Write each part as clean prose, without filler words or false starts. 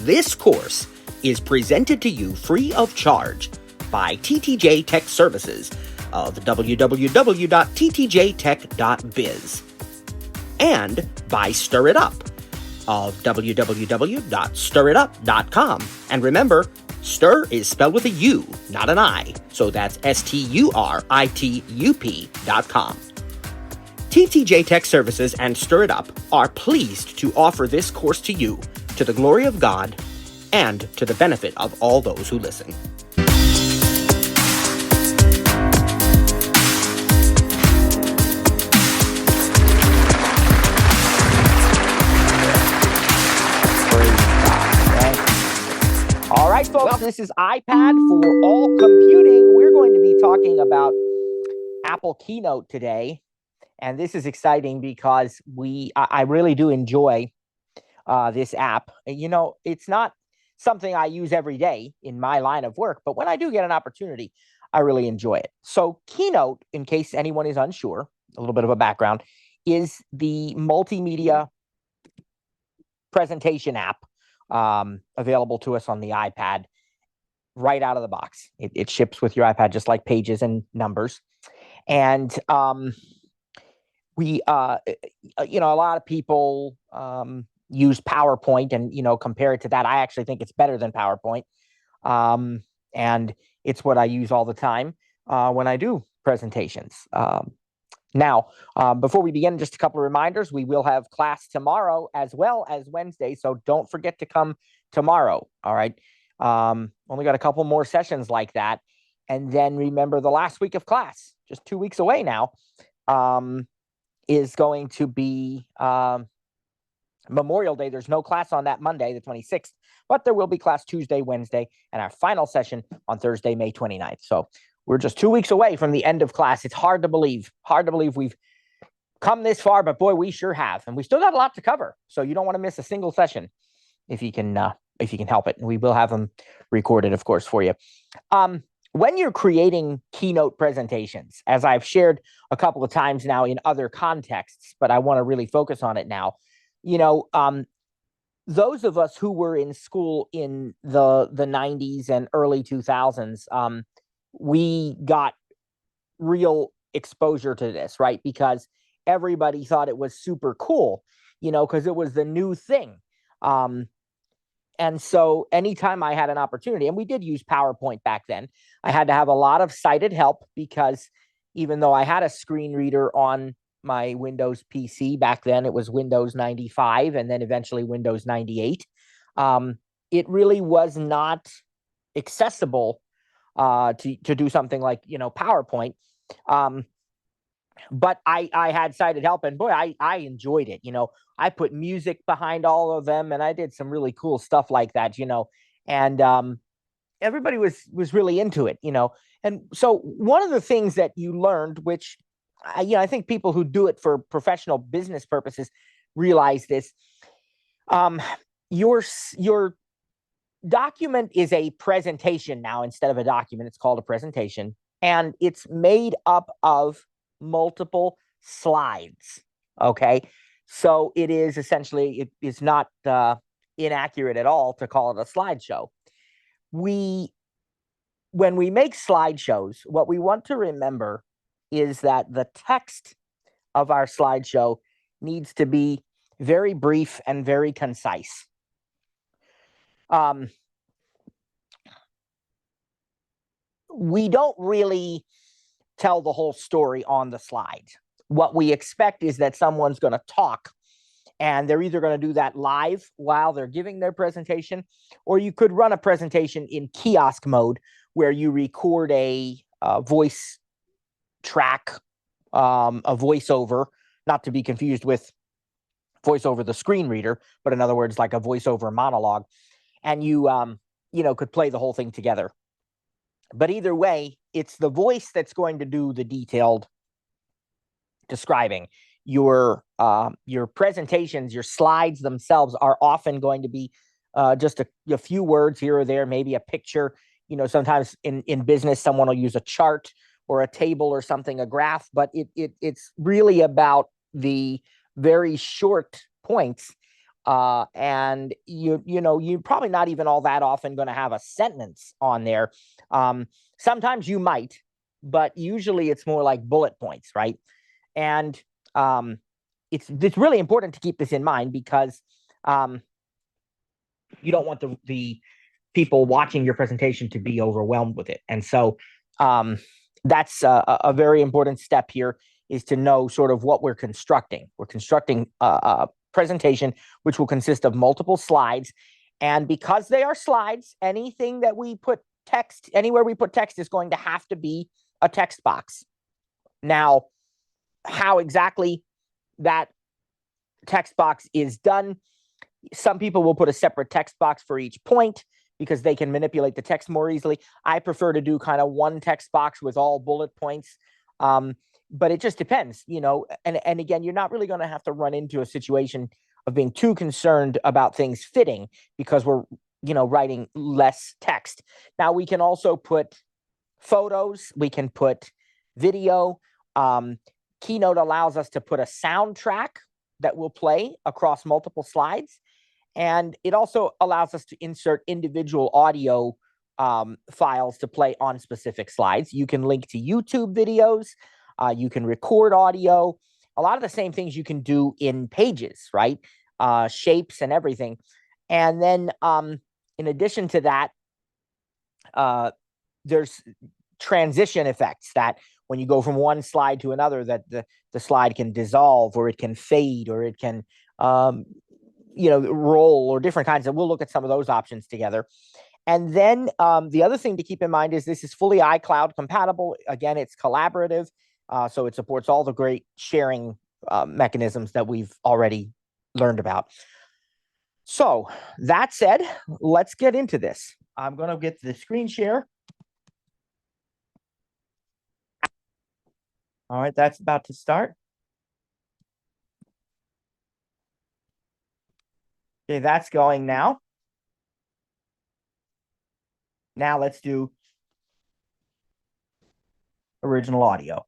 This course is presented to you free of charge by TTJ Tech Services of www.ttjtech.biz and by Stir It Up of www.stiritup.com. And remember, stir is spelled with a U, not an I, so that's STURITUP.com. TTJ Tech Services and Stir It Up are pleased to offer this course to you to the glory of God and to the benefit of all those who listen. All right, folks, this is iPad for all computing. We're going to be talking about Apple Keynote today. And this is exciting because I really do enjoy this app. You know, it's not something I use every day in my line of work, but when I do get an opportunity, I really enjoy it. So Keynote, in case anyone is unsure, a little bit of a background, is the multimedia presentation app available to us on the iPad right out of the box. It ships with your iPad just like Pages and Numbers. And we, a lot of people use PowerPoint and, compare it to that. I actually think it's better than PowerPoint. And it's what I use all the time when I do presentations. Now, before we begin, just a couple of reminders. We will have class tomorrow as well as Wednesday, so don't forget to come tomorrow, all right? Only got a couple more sessions like that. And then remember, the last week of class, just 2 weeks away now, is going to be Memorial Day. There's no class on that Monday, the 26th, but there will be class Tuesday, Wednesday, and our final session on Thursday, May 29th. So we're just 2 weeks away from the end of class. It's hard to believe we've come this far, but boy, we sure have. And we still got a lot to cover. So you don't want to miss a single session if you can help it. And we will have them recorded, of course, for you. When you're creating keynote presentations, as I've shared a couple of times now in other contexts, but I want to really focus on it now, those of us who were in school in the 90s and early 2000s, we got real exposure to this, right? Because everybody thought it was super cool, because it was the new thing. And so anytime I had an opportunity, and we did use PowerPoint back then, I had to have a lot of sighted help because even though I had a screen reader on my Windows PC back then, it was Windows 95 and then eventually Windows 98. It really was not accessible to do something like, PowerPoint. But I had sighted help, and boy, I enjoyed it. I put music behind all of them, and I did some really cool stuff like that, and everybody was really into it, And so one of the things that you learned, which I think people who do it for professional business purposes realize this, your document is a presentation now instead of a document. It's called a presentation, and it's made up of multiple slides. Okay. So it is essentially, it is not inaccurate at all to call it a slideshow. When we make slideshows, what we want to remember is that the text of our slideshow needs to be very brief and very concise. We don't really tell the whole story on the slide. What we expect is that someone's going to talk, and they're either going to do that live while they're giving their presentation, or you could run a presentation in kiosk mode where you record a voice track, a voiceover, not to be confused with voice over the screen reader, but in other words, like a voiceover monologue, and you could play the whole thing together. But either way, it's the voice that's going to do the detailed describing. Your presentations, your slides themselves are often going to be just a few words here or there, maybe a picture. Sometimes in business, someone will use a chart or a table or something, a graph, but it's really about the very short points and you're probably not even all that often going to have a sentence on there. Sometimes you might, but usually it's more like bullet points, right? And it's really important to keep this in mind because you don't want the people watching your presentation to be overwhelmed with it. And so that's a very important step here, is to know sort of what we're constructing. We're constructing a presentation which will consist of multiple slides. And because they are slides, anything that we put text, anywhere we put text, is going to have to be a text box. Now, how exactly that text box is done, some people will put a separate text box for each point because they can manipulate the text more easily. I prefer to do kind of one text box with all bullet points. But it just depends, and again, you're not really going to have to run into a situation of being too concerned about things fitting because we're, writing less text. Now, we can also put photos, we can put video. Keynote allows us to put a soundtrack that will play across multiple slides. And it also allows us to insert individual audio files to play on specific slides. You can link to YouTube videos. You can record audio. A lot of the same things you can do in Pages, right? Shapes and everything. And then in addition to that, there's transition effects that when you go from one slide to another, that the slide can dissolve, or it can fade, or it can roll, or different kinds of. We'll look at some of those options together. And then the other thing to keep in mind is this is fully iCloud compatible. Again, it's collaborative, so it supports all the great sharing mechanisms that we've already learned about. So that said, let's get into this. I'm going to get the screen share. All right, that's about to start. Okay, that's going now. Now let's do original audio.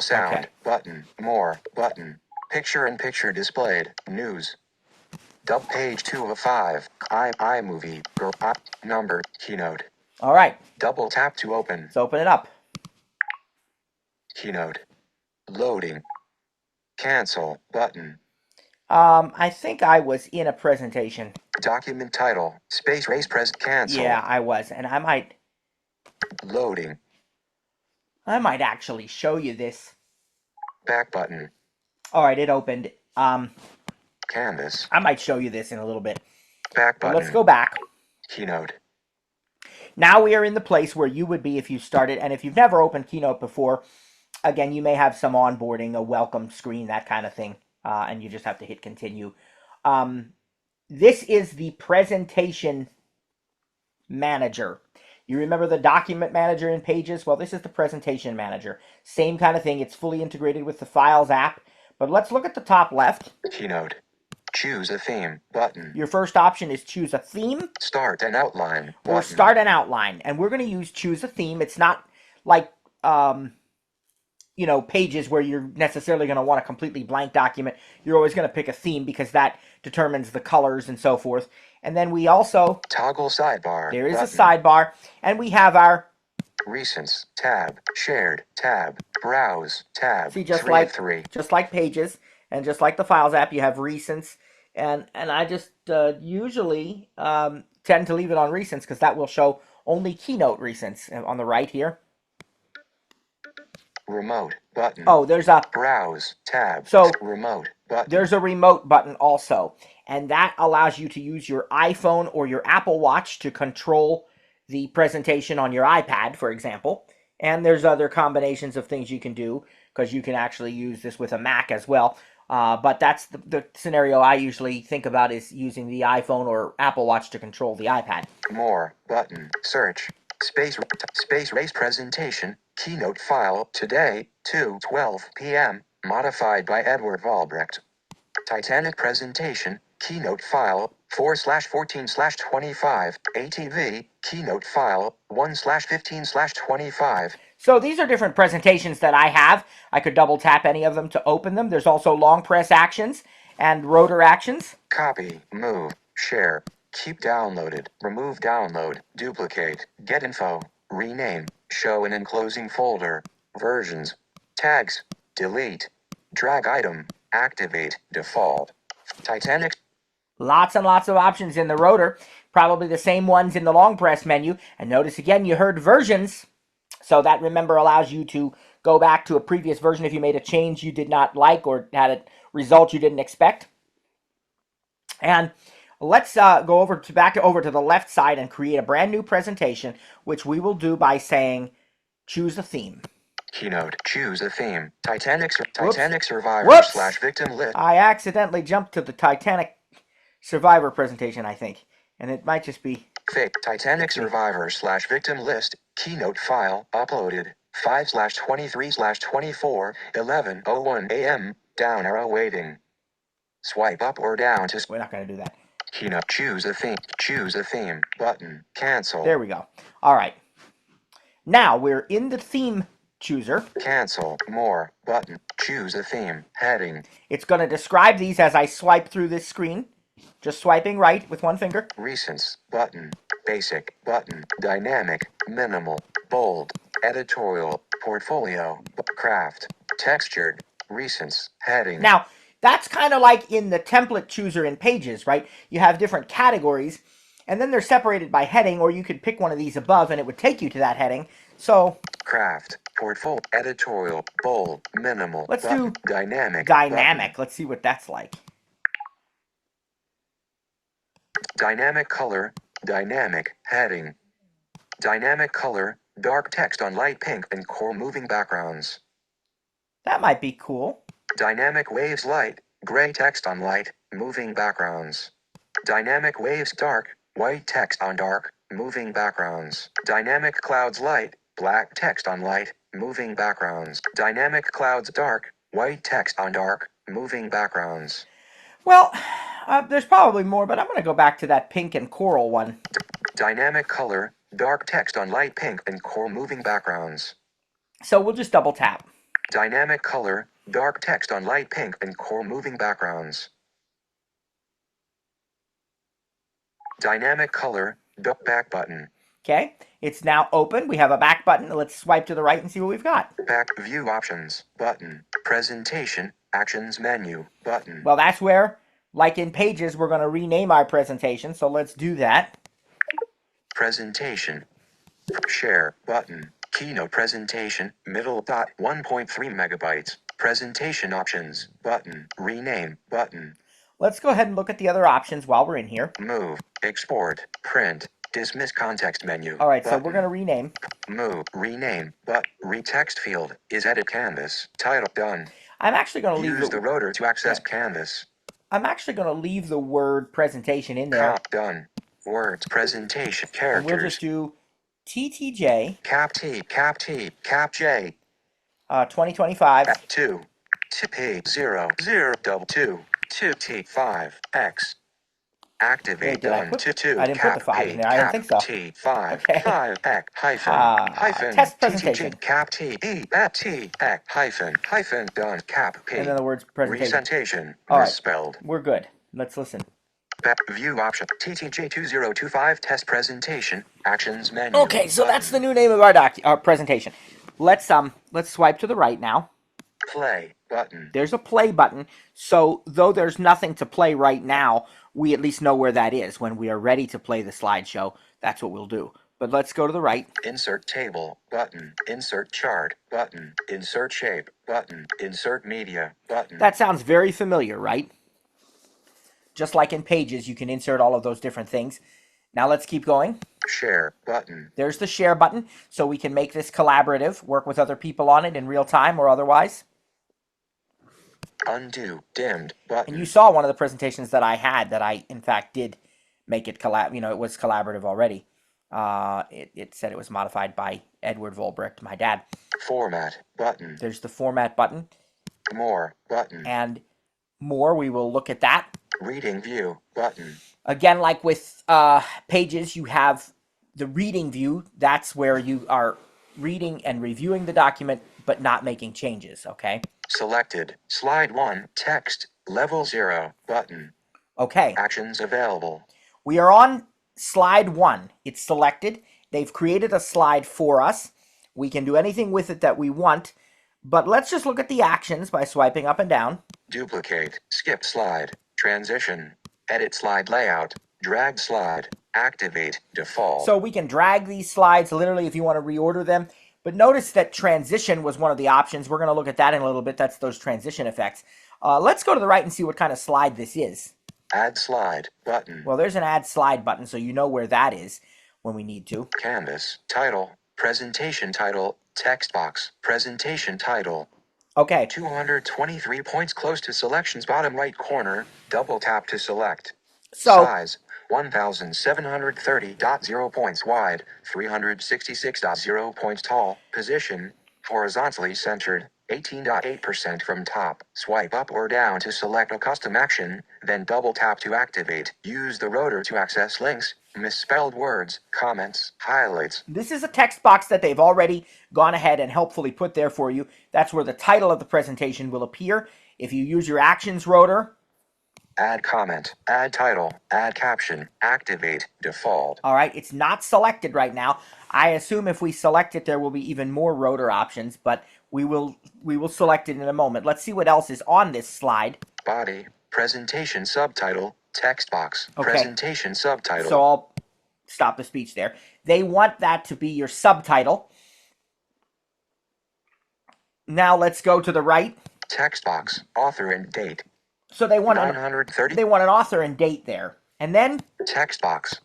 Sound, okay. Button, more, button, picture-in-picture displayed, news. Dub page 2 of 5, iMovie, girl, number, Keynote. All right. Double tap to open. Let's open it up. Keynote. Loading. Cancel, button. I think I was in a presentation. Document title, space race press, cancel. Yeah, I was, and I might Loading. actually show you this. Back button. All right, it opened. Canvas. I might show you this in a little bit. Back button. Let's go back. Keynote. Now we are in the place where you would be if you started, and if you've never opened Keynote before, again, you may have some onboarding, a welcome screen, that kind of thing, and you just have to hit continue. This is the presentation manager. You remember the document manager in Pages? Well, this is the presentation manager. Same kind of thing. It's fully integrated with the Files app. But let's look at the top left. Keynote. Choose a theme, button. Your first option is choose a theme. Start an outline, or button. start an outline. And we're going to use choose a theme. It's not like, Pages where you're necessarily going to want a completely blank document. You're always going to pick a theme because that determines the colors and so forth. And then we also toggle sidebar. There is button. a sidebar, and we have our Recents tab, shared tab, browse tab. See, just 3 like of 3. just like Pages, and just like the Files app, you have recents, and I just usually tend to leave it on recents because that will show only Keynote recents on the right here. Remote button. Oh, there's a browse tab. So remote button. There's a remote button also, and that allows you to use your iPhone or your Apple Watch to control the presentation on your iPad, for example. And there's other combinations of things you can do because you can actually use this with a Mac as well. But that's the scenario I usually think about, is using the iPhone or Apple Watch to control the iPad. More button. Search. Space race presentation. Keynote file today, 2:12 p.m. Modified by Edward Valbrecht. Titanic presentation. Keynote file 4/14/25 ATV Keynote file 1/15/25. So these are different presentations that I have. I could double tap any of them to open them. There's also long press actions and rotor actions. Copy, move, share, keep downloaded, remove download, duplicate, get info, rename, show in enclosing folder, versions, tags, delete, drag item, activate, default, Titanic. Lots and lots of options in the rotor. Probably the same ones in the long press menu. And notice again, you heard versions. So that, remember, allows you to go back to a previous version if you made a change you did not like or had a result you didn't expect. And let's go over to the left side and create a brand new presentation, which we will do by saying, choose a theme. Keynote, choose a theme. Titanic Whoops. survivor / victim list. I accidentally jumped to the Titanic survivor presentation, I think. And it might just be Fake Titanic survivor / victim list. Keynote file uploaded 5/23/24 11:01 a.m. Down arrow waiting. Swipe up or down to. We're not going to do that. Keynote, choose a theme. Choose a theme button. Cancel. There we go. All right. Now we're in the theme chooser. Cancel. More button. Choose a theme. Heading. It's going to describe these as I swipe through this screen. Just swiping right with one finger. Recents button. Basic button. Dynamic. Minimal. Bold. Editorial. Portfolio. Craft. Textured. Recents. Heading. Now, that's kind of like in the template chooser in Pages, right? You have different categories, and then they're separated by heading, or you could pick one of these above, and it would take you to that heading. So, craft, portfolio, editorial, bold, minimal. Let's do dynamic. Dynamic. Let's see what that's like. Dynamic color, dynamic, heading. Dynamic color, dark text on light pink and core moving backgrounds. That might be cool. Dynamic waves light, gray text on light, moving backgrounds. Dynamic waves dark, white text on dark, moving backgrounds. Dynamic clouds light, black text on light, moving backgrounds. Dynamic clouds dark, white text on dark, moving backgrounds. Well, there's probably more, but I'm going to go back to that pink and coral one. Dynamic color, dark text on light pink and core moving backgrounds. So we'll just double tap. Dynamic color, dark text on light pink and core moving backgrounds. Dynamic color, back button. Okay, it's now open. We have a back button. Let's swipe to the right and see what we've got. Back view options button. Presentation actions menu button. Well, that's where, like in Pages, we're going to rename our presentation. So let's do that. Presentation. Share button. Keynote presentation middle dot 1.3 megabytes. Presentation options button. Rename button. Let's go ahead and look at the other options while we're in here. Move, export, print, dismiss context menu. All right, so we're going to rename. Move, rename, but retext field is edit canvas. Title done. I'm actually going to leave Use the rotor to access canvas. I'm actually going to leave the word presentation in there. Done. Words, presentation, characters. And we'll just do TTJ. Cap T, Cap T, Cap J. 2025. 2. P 0 0 double 2 2 T 5 X. Activate done to 2. I didn't put the 5 in there. I didn't think so. T 5 okay. 5 X hyphen test presentation. Cap T E at T X hyphen done cap P. And then the words presentation. Presentation misspelled. Right. We're good. Let's listen. Back view option TTJ 2025 test presentation actions menu. Okay, so that's the new name of our presentation. Let's swipe to the right now. Play button. There's a play button. So though there's nothing to play right now, we at least know where that is. When we are ready to play the slideshow, that's what we'll do. But let's go to the right. Insert table button. Insert chart button. Insert shape button. Insert media button. That sounds very familiar, right? Just like in Pages, you can insert all of those different things. Now let's keep going. Share button. There's the share button, so we can make this collaborative, work with other people on it in real time or otherwise. Undo dimmed button. And you saw one of the presentations that I had that I, in fact, did make it it was collaborative already. It said it was modified by Edward Volbrecht, my dad. Format button. There's the format button. More button. And more, we will look at that. Reading view button. Again, like with Pages, you have The reading view, that's where you are reading and reviewing the document, but not making changes, okay? Selected. Slide 1. Text. Level 0. Button. Okay. Actions available. We are on slide 1. It's selected. They've created a slide for us. We can do anything with it that we want, but let's just look at the actions by swiping up and down. Duplicate. Skip slide. Transition. Edit slide layout. Drag slide. Activate. Default. So we can drag these slides literally if you want to reorder them. But notice that transition was one of the options. We're going to look at that in a little bit. That's those transition effects. Let's go to the right and see what kind of slide this is. Add slide button. Well, there's an add slide button, so you know where that is when we need to. Canvas. Title. Presentation title. Text box. Presentation title. Okay. 223 points close to selections bottom right corner. Double tap to select. So, size. 1730.0 points wide, 366.0 points tall. Position. Horizontally centered, 18.8% from top. Swipe up or down to select a custom action, then double tap to activate. Use the rotor to access links, misspelled words, comments, highlights. This is a text box that they've already gone ahead and helpfully put there for you. That's where the title of the presentation will appear. If you use your actions rotor, add comment, add title, add caption, activate, default. All right, it's not selected right now. I assume if we select it, there will be even more rotor options, but we will select it in a moment. Let's see what else is on this slide. Body, presentation subtitle, text box, okay. Presentation subtitle. So I'll stop the speech there. They want that to be your subtitle. Now let's go to the right. Text box, author and date. So they want an author and date there. And then text box.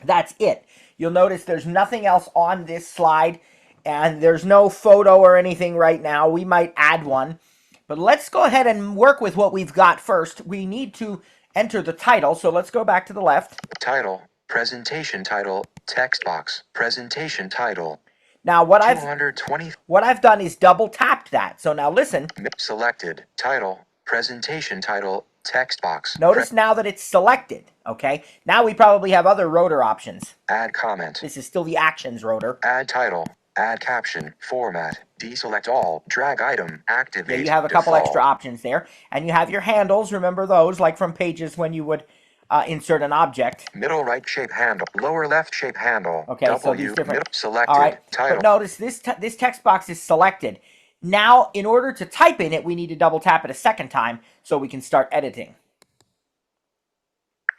That's it. You'll notice there's nothing else on this slide, and there's no photo or anything right now. We might add one. But let's go ahead and work with what we've got first. We need to enter the title, so let's go back to the left. Title, presentation title, text box, presentation title. Now what I've done is double tapped that. So now listen. Selected, title, presentation title, text box. Notice now that it's selected, okay? Now we probably have other rotor options. Add comment. This is still the actions rotor. Add title, add caption, format, deselect all, drag item, activate. Yeah, you have a couple extra options there. And you have your handles, remember those, like from Pages when you would insert an object. Middle right shape handle, lower left shape handle. Okay, so these different. Selected, all right, title. But notice this text box is selected. Now, in order to type in it, we need to double tap it a second time so we can start editing.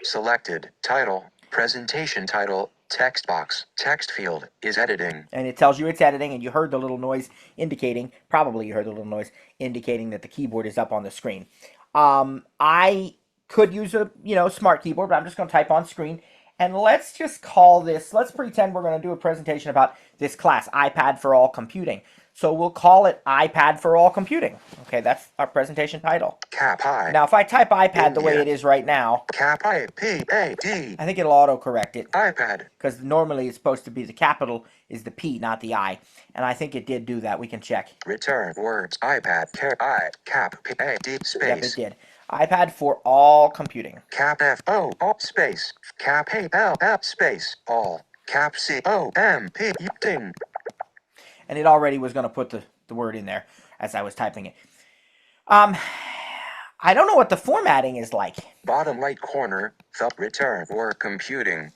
Selected, title, presentation title, text box, text field is editing. And it tells you it's editing, and you heard the little noise indicating, probably you heard the little noise indicating that the keyboard is up on the screen. I could use a, smart keyboard, but I'm just going to type on screen. And let's just call this, let's pretend we're going to do a presentation about this class, iPad for All Computing. So we'll call it iPad for All Computing. Okay, that's our presentation title. Cap I. Now, if I type iPad the way it is right now, Cap I, P-A-D. I think it'll autocorrect it. iPad. Because normally it's supposed to be the capital is the P, not the I. And I think it did do that. We can check. Return words, iPad, cap, P-A-D, space. Yep, it did. iPad for All Computing. Cap F-O, space. Cap A-L-F, space, all. Cap C-O-M-P, ding. And it already was going to put the word in there as I was typing it. I don't know what the formatting is like. Bottom right corner, return word computing.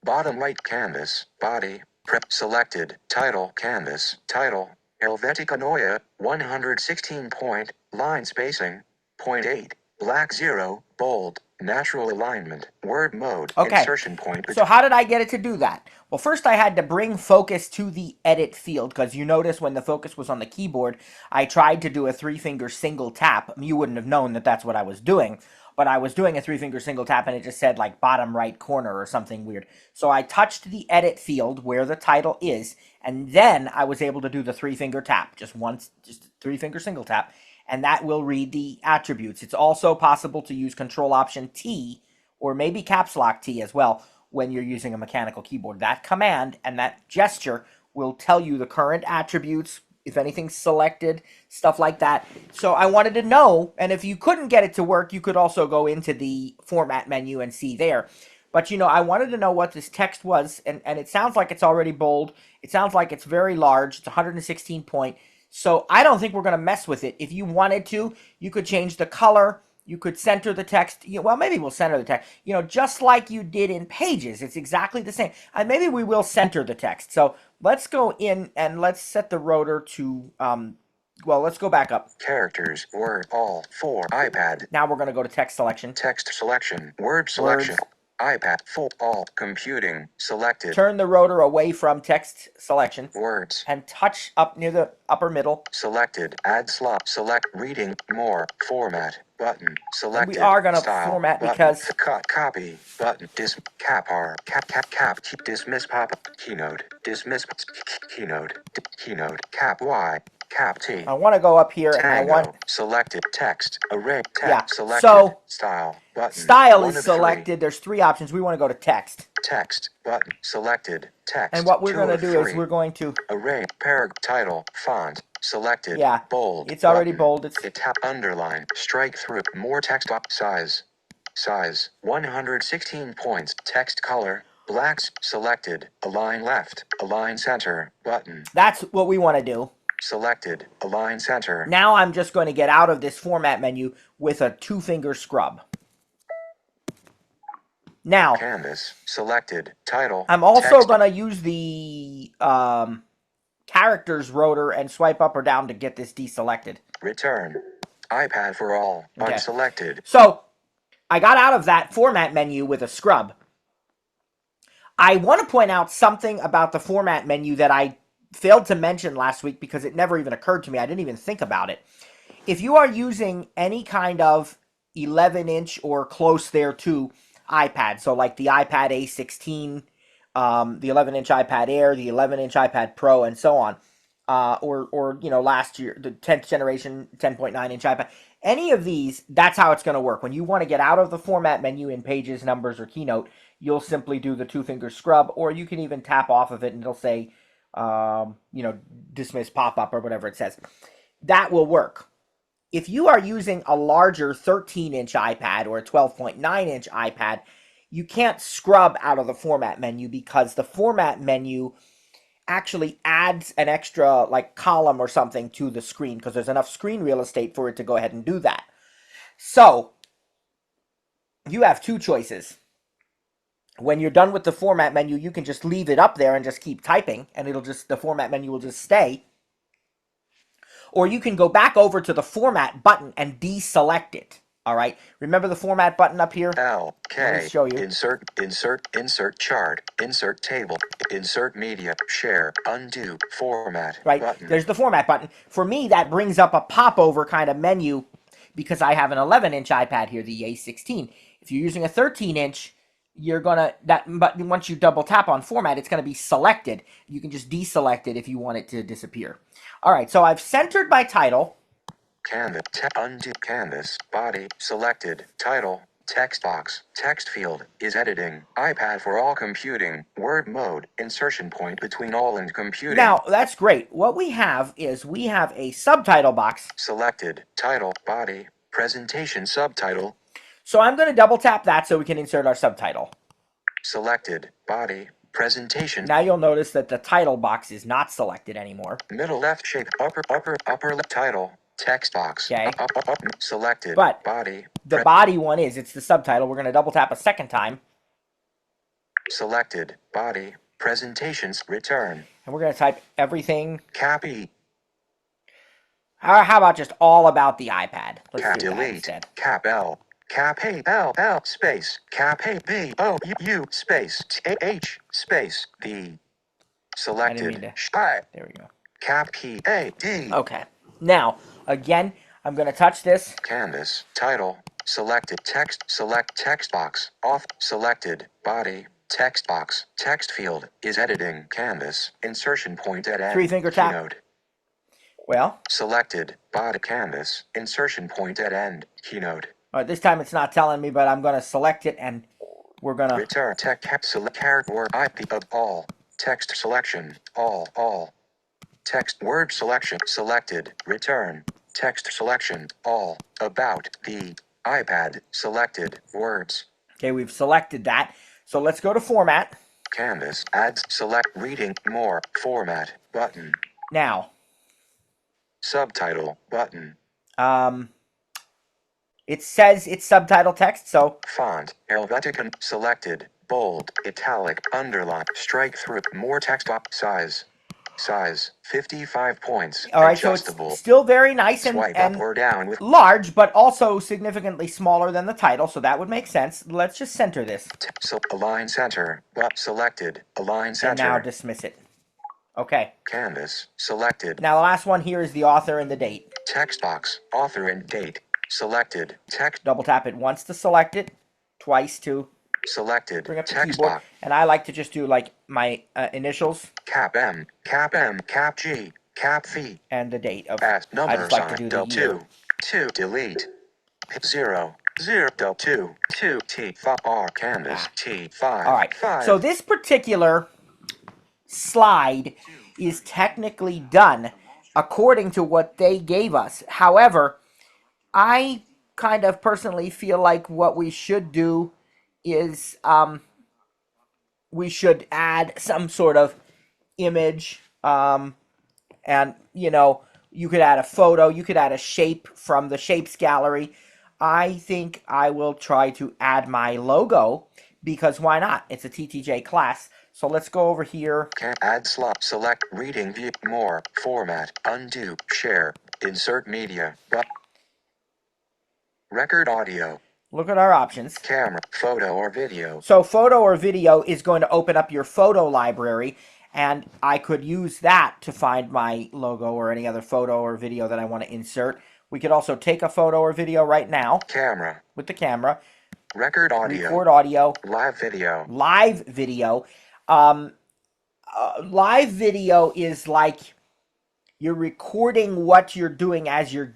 Bottom right canvas, body, selected, title, canvas, title, Helvetica Neue, 116 point, line spacing, 0.8, black 0, bold, natural alignment, word mode, insertion point. So how did I get it to do that? Well, first I had to bring focus to the edit field, because you notice when the focus was on the keyboard, I tried to do a 3-finger single tap. You wouldn't have known that that's what I was doing, but I was doing a 3-finger single tap and it just said like bottom right corner or something weird. So I touched the edit field where the title is, and then I was able to do the 3-finger tap, just once, just 3-finger single tap, and that will read the attributes. It's also possible to use Control-Option-T or maybe Caps Lock T as well when you're using a mechanical keyboard. That command and that gesture will tell you the current attributes, if anything's selected, stuff like that. So I wanted to know, and if you couldn't get it to work, you could also go into the Format menu and see there. But, I wanted to know what this text was, and it sounds like it's already bold. It sounds like it's very large. It's 116 point. So I don't think we're going to mess with it. If you wanted to, you could change the color. You could center the text. Well, maybe we'll center the text. Just like you did in Pages. It's exactly the same. And maybe we will center the text. So let's go in and let's set the rotor to, well, let's go back up. Characters, word, all, 4, iPad. Now we're going to go to text selection. Text selection, word selection. Words. iPad, full, all, computing, selected. Turn the rotor away from text selection. Words. And touch up near the upper middle. Selected. Add slot. Select. Reading. More. Format. Button. Selected. And we are going to style, format button, because... Cut. Copy. Button. Cap R. Cap. Dismiss pop. Keynote. Dismiss. Keynote. Keynote. Cap Y. Cap T. I want to go up here Tango. and I want... Selected. Text. Array. Text. Yeah. Selected. So, style. Button. Style is selected. There's 3 options. We want to go to text. Text. Button. Selected. Text. And what we're going to do is we're going to... Array. Title. Font. Selected. Yeah. Bold. It's already button. bold. It's... Tap. Underline. Strike through. More text. Size. 116 points. Text color. Blacks. Selected. Align left. Align center. Button. That's what we want to do. Selected. Align center. Now I'm just going to get out of this format menu with a 2-finger scrub. Now, Canvas. Selected. Title. I'm also going to use the characters rotor and swipe up or down to get this deselected. Return. iPad for all. Okay. Unselected. So, I got out of that format menu with a scrub. I want to point out something about the format menu that I failed to mention last week because it never even occurred to me. I didn't even think about it. If you are using any kind of 11-inch or close thereto iPad, so like the iPad A16, the 11-inch iPad Air, the 11-inch iPad Pro, and so on, or last year, the 10th generation 10.9-inch iPad, any of these, that's how it's going to work. When you want to get out of the format menu in Pages, Numbers, or Keynote, you'll simply do the 2-finger scrub, or you can even tap off of it and it'll say, dismiss pop-up or whatever it says. That will work. If you are using a larger 13-inch iPad or a 12.9-inch iPad, you can't scrub out of the format menu because the format menu actually adds an extra column or something to the screen because there's enough screen real estate for it to go ahead and do that. So, you have 2 choices. When you're done with the format menu, you can just leave it up there and just keep typing, and the format menu will just stay. Or you can go back over to the format button and deselect it. All right. Remember the format button up here? L, K, let me show you. Insert chart, insert table, insert media, share, undo, format, right. Button. There's the format button. For me, that brings up a popover kind of menu because I have an 11-inch iPad here, the A16. If you're using a 13-inch, but once you double tap on format, it's going to be selected. You can just deselect it if you want it to disappear. All right. So I've centered my title. Canvas, undo, canvas, body, selected, title, text box, text field, is editing, iPad for all computing, word mode, insertion point between all and computing. Now, that's great. What we have is we have a subtitle box. Selected, title, body, presentation subtitle. So I'm going to double tap that so we can insert our subtitle. Selected, body, presentation. Now you'll notice that the title box is not selected anymore. Middle left shape, upper left title. Text box. Okay. Up, selected. But body. The body one it's the subtitle. We're going to double tap a second time. Selected. Body. Presentations. Return. And we're going to type everything. Cap E. How about just all about the iPad? Let's Cap do that delete. instead. Cap L. Cap A L space. Cap A B O U space H space D. Selected. There we go. Cap P A D. Okay. Now, again, I'm going to touch this. Canvas. Title. Selected. Text. Select text box. Off. Selected. Body. Text box. Text field. Is editing. Canvas. Insertion point at end. 3-finger tap. Keynote. Well. Selected. Body. Canvas. Insertion point at end. Keynote. All right, this time it's not telling me, but I'm going to select it and we're going to... Return. Text. Select character word IP of all. Text selection. All. Text word selection selected. Return. Text selection. All. About the iPad selected words. Okay, we've selected that. So let's go to format. Canvas. Add. Select. Reading. More. Format. Button. Now, Subtitle. Button. it says it's subtitle text, so Font. Helvetica. Selected. Bold. Italic. Underline. Strike through. More text. Size. Size. 55 points. all right, so Adjustable. it's still very nice Swipe and up or down with large, but also significantly smaller than the title, so that would make sense. Let's just center this. So align center. But selected. Align center. And now dismiss it. Okay. Canvas. Selected. Now the last one here is the author and the date. Text box. Author and date. Selected. Text. Double tap it once to select it, twice to Selected. bring up the Text keyboard. box. And I like to just do like my initials. Cap M. Cap M. Cap G. Cap V. And the date of. At number I just like sign. to do the Del year. 2. Delete. 0. 0. Del 2. 2. T. 5. R. Canvas. T. 5. All right. 5. So this particular slide is technically done according to what they gave us. However, I kind of personally feel like what we should do is we should add some sort of image, and you could add a photo, you could add a shape from the shapes gallery. I think I will try to add my logo, because why not? It's a TTJ class. So let's go over here. Add slot. Select. Reading view. More. Format. Undo. Share. Insert media. Record audio. Look at our options. Camera. Photo or video. So photo or video is going to open up your photo library, and I could use that to find my logo or any other photo or video that I want to insert. We could also take a photo or video right now. Camera. With the camera. Record audio. Record audio. Live video. Live video. Live video is like you're recording what you're doing as you're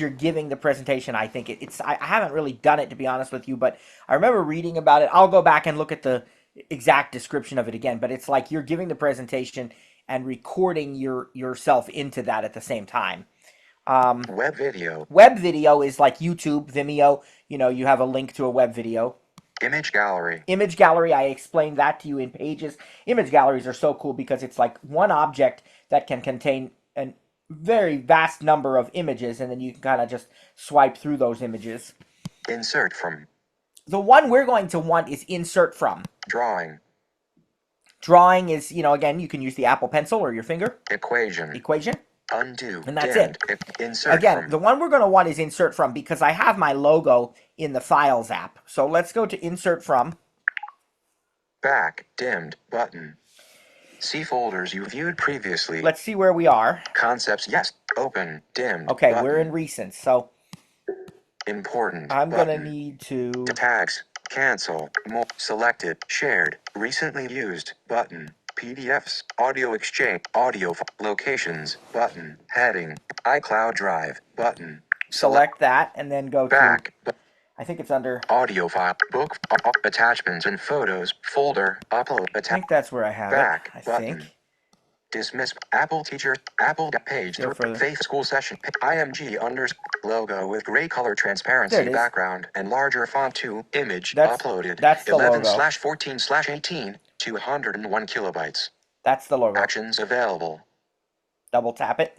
giving the presentation. I think I haven't really done it, to be honest with you, but I remember reading about it. I'll go back and look at the exact description of it again, but it's like you're giving the presentation and recording yourself into that at the same time. Web video. Web video is like YouTube, Vimeo. You have a link to a web video. Image gallery. Image gallery, I explained that to you in Pages. Image galleries are so cool because it's like one object that can contain a very vast number of images, and then you can kind of just swipe through those images. Insert from. The one we're going to want is insert from. Drawing. Drawing is, again, you can use the Apple Pencil or your finger. Equation. Undo. And that's dimmed. it. Insert Again, from. the one we're going to want is insert from, because I have my logo in the Files app. So let's go to insert from. Back. Dimmed. Button. See folders you viewed previously. Let's see where we are. Concepts. Yes. Open. Dimmed. Okay, button. we're in recent. So Important. I'm going to button. need to. Tags. Cancel. More. Selected. Shared. Recently used. Button. PDFs. Audio exchange. Audio. Locations. Button. Heading. iCloud Drive. Button. Select that and then go Back. to. I think it's under. Audio file. Book. Attachments and photos. Folder. Upload. I think that's where I have Back. it. I button. think. Dismiss. Apple Teacher. Apple page. Go further. Faith School Session. IMG unders. Logo with gray color There transparency it is. background and larger font 2. Image uploaded. That's the logo. 11/14/18. 201 kilobytes. That's the logo. Actions available. Double tap it.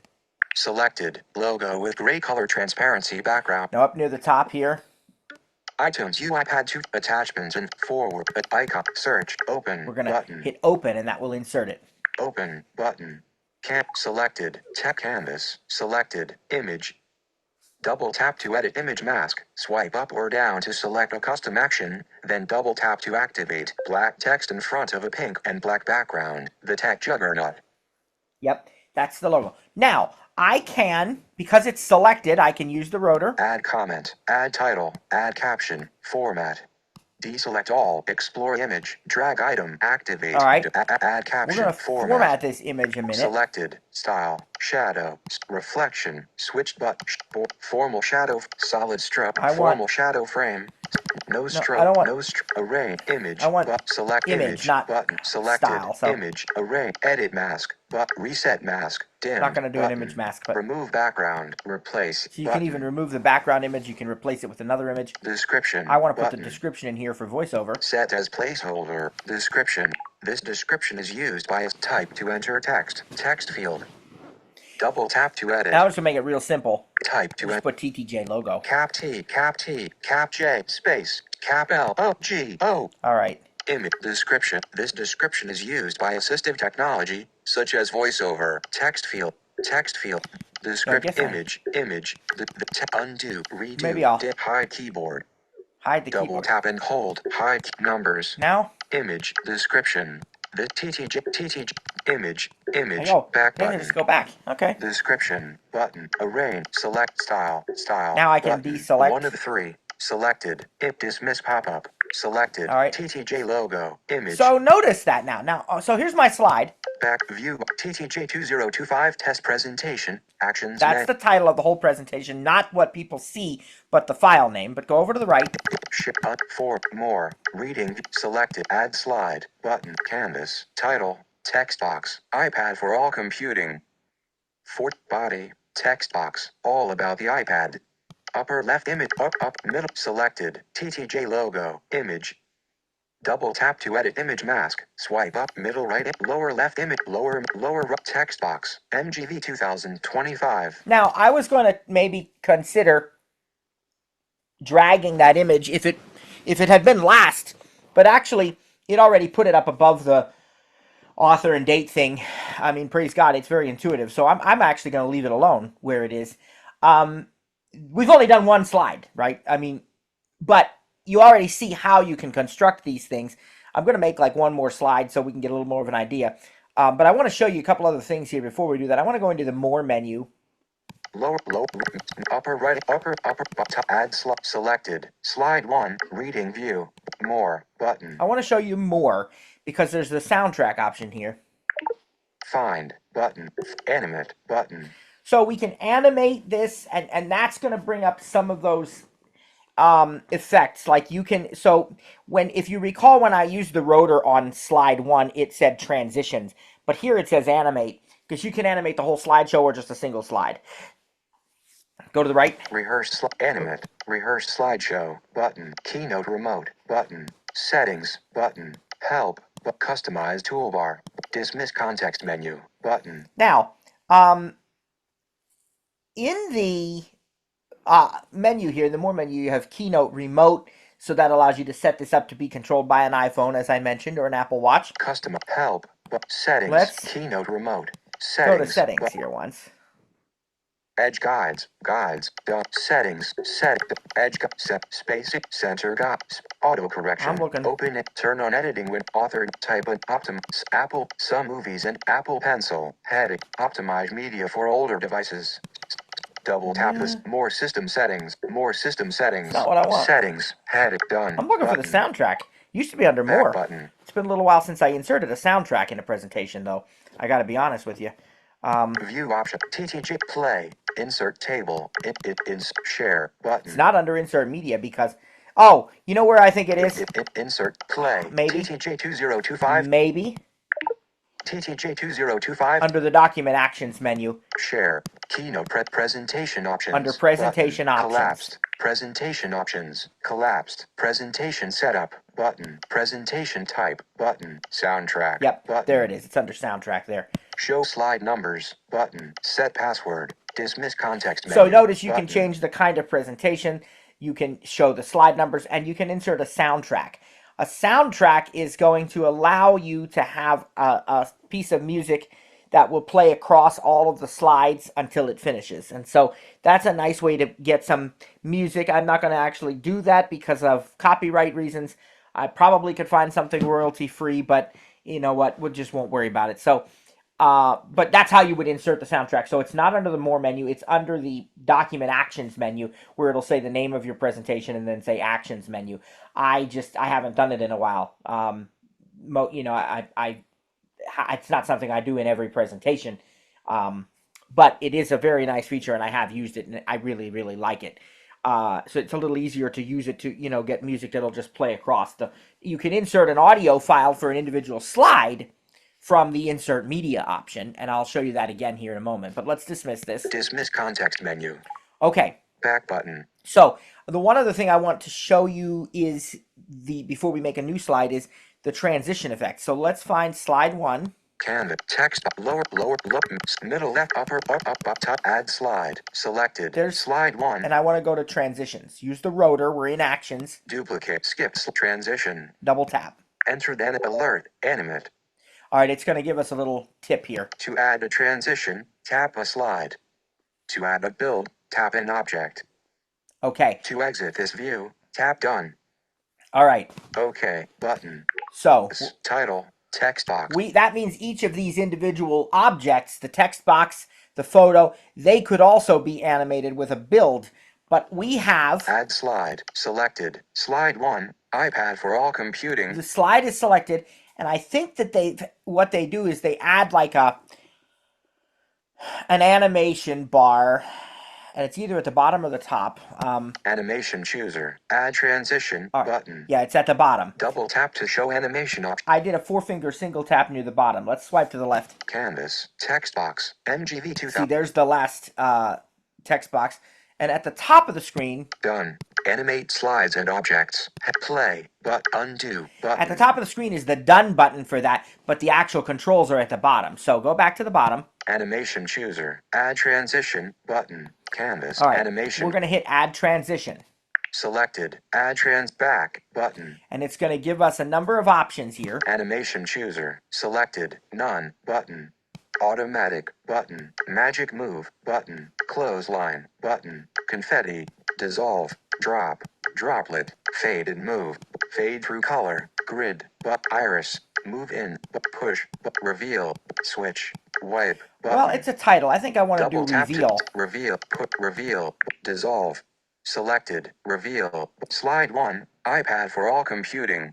Selected. Logo with gray color transparency background. Now up near the top here. iTunes iPad 2. Attachments and forward. Icon. Search. Open. We're going to button. hit open, and that will insert it. Open. Button. Selected. Tech canvas. Selected. Image. Double tap to edit image mask. Swipe up or down to select a custom action, then double tap to activate. Black text in front of a pink and black background. The tech juggernaut. Yep, that's the logo. Now, I can, because it's selected, I can use the rotor. Add comment. Add title. Add caption. Format. Deselect all. Explore image. Drag item. Activate. All right. Add caption. We're going to format this image a minute. Selected. Style. Shadow. Reflection. Switched but. Formal shadow. Solid stroke. Formal shadow frame. No No, I don't stroke. want. No array. Image. I want Select image, image. not Button. Selected. style. So Image. Array. Edit mask. Reset mask. I'm not Dimmed. going to do an image mask, but Remove background. Replace. so you can even remove the background image. You can replace it with another image. Description. I want to put the description in here for voiceover. Set as placeholder. Description. This description is used by a type to enter text. Text field. Double tap to edit. Now I'm just gonna make it real simple. Type to Just put TTJ logo. Cap T, Cap J, space, Cap L, O, G, O. All right. Image description. This description is used by assistive technology, such as voiceover, text field, descript, image. Undo, redo, Maybe I'll hide keyboard. hide the Double keyboard. tap and hold, hide numbers. Now, Image, description. The TTJ, image, back back then button. just go back. Okay. Description, button, arrange, select style. Now I can button. deselect. One of the three. Selected. Dismiss pop-up. Selected. All right. TTJ logo. Image. So notice that now. So here's my slide. Back view. TTJ 2025 test presentation. Actions. That's the title of the whole presentation, not what people see, but the file name. But go over to the right. Ship up for more. Reading. Selected. Add slide. Button. Canvas. Title. Text box. iPad for all computing. Fort body. Text box. All about the iPad. Upper left image. Up. Middle. Selected. TTJ logo. Image. Double tap to edit image mask. Swipe up. Middle right. Lower left image. Lower right. Text box. MGV 2025. Now I was going to maybe consider dragging that image if it had been last, but actually it already put it up above the author and date thing. I mean, praise God, it's very intuitive. So I'm actually going to leave it alone where it is. We've only done one slide, right? I mean, but you already see how you can construct these things. I'm going to make like one more slide so we can get a little more of an idea. But I want to show you a couple other things here before we do that. I want to go into the More menu. Lower, upper right, upper, add selected. Slide 1, reading view. More, button. I want to show you More because there's the soundtrack option here. Find, button. Animate, button. So we can animate this, and that's going to bring up some of those effects. Like you can, so if you recall when I used the rotor on slide 1, it said transitions. But here it says animate, because you can animate the whole slideshow or just a single slide. Go to the right. Animate, rehearse slideshow, button. Keynote remote, button. Settings, button. Help, customize toolbar. Dismiss context menu, button. Now, in the menu here, the More menu, you have Keynote Remote, so that allows you to set this up to be controlled by an iPhone, as I mentioned, or an Apple Watch. Custom help, settings, Keynote Remote, settings. Go to settings here once. Edge guides, settings, edge, space, center guides, auto correction, I'm looking. Open it, turn on editing when authored, type and Apple, some movies and Apple Pencil, heading, optimize media for older devices. Double tap this, more system settings, Not what I want. Settings, heading, done. I'm looking for the soundtrack. Used to be under More. Button. It's been a little while since I inserted a soundtrack in a presentation, though. I got to be honest with you. View option, TTG play, insert table, share button. It's not under insert media because, oh, you know where I think it is? Insert play. Maybe. TTJ 2025. Maybe. TTJ 2025. Under the document actions menu. Share. Keynote presentation options. Under presentation button. options. Collapsed. Presentation options. Collapsed. Presentation setup. Button. Presentation type. Button. Soundtrack. Yep. Button. There it is. It's under soundtrack there. Show slide numbers. Button. Set password. Dismiss context menu. So notice you button. can change the kind of presentation. You can show the slide numbers, and you can insert a soundtrack. A soundtrack is going to allow you to have a piece of music that will play across all of the slides until it finishes. And so that's a nice way to get some music. I'm not going to actually do that because of copyright reasons. I probably could find something royalty-free, but you know what? We just won't worry about it. So, but that's how you would insert the soundtrack. So it's not under the More menu. It's under the Document Actions menu, where it'll say the name of your presentation and then say Actions menu. I haven't done it in a while. It's not something I do in every presentation, but it is a very nice feature, and I have used it, and I really, really like it. So it's a little easier to use it to, get music that'll just play across. You can insert an audio file for an individual slide from the insert media option, and I'll show you that again here in a moment. But let's dismiss this. Dismiss context menu. Okay. Back button. So the one other thing I want to show you is before we make a new slide is the transition effect. So let's find slide 1. Canvas text lower middle left upper up top add slide selected. There's slide 1 and I want to go to transitions. Use the rotor. We're in actions. Duplicate skips transition. Double tap. Enter then alert animate. All right, it's going to give us a little tip here. To add a transition, tap a slide. To add a build, tap an object. Okay. To exit this view, tap done. All right. Okay button. So title. Text box. That means each of these individual objects, the text box, the photo, they could also be animated with a build. But we have... Add slide. Selected. Slide 1. iPad for all computing. The slide is selected. And I think that what they do is they add like an animation bar. And it's either at the bottom or the top. Animation chooser. Add transition button. Yeah, it's at the bottom. Double tap to show animation option. I did a 4-finger single tap near the bottom. Let's swipe to the left. Canvas. Text box. MGV 2000. See, there's the last text box. And at the top of the screen... Done. Animate slides and objects. Play. But undo. Button. At the top of the screen is the done button for that. But the actual controls are at the bottom. So go back to the bottom. Animation chooser. Add transition button. Canvas. All right. Animation. We're going to hit add transition. Selected. Add trans back button. And it's going to give us a number of options here. Animation chooser. Selected. None button. Automatic button. Magic move button. Clothesline button. Confetti. Dissolve. Drop. Droplet. Fade and move. Fade through color. Grid. Iris. Move in. Push. Reveal. Switch. Wipe. Button. Well, it's a title. I think I want to do reveal. Reveal. Reveal. Dissolve. Selected. Reveal. Slide 1. iPad for all computing.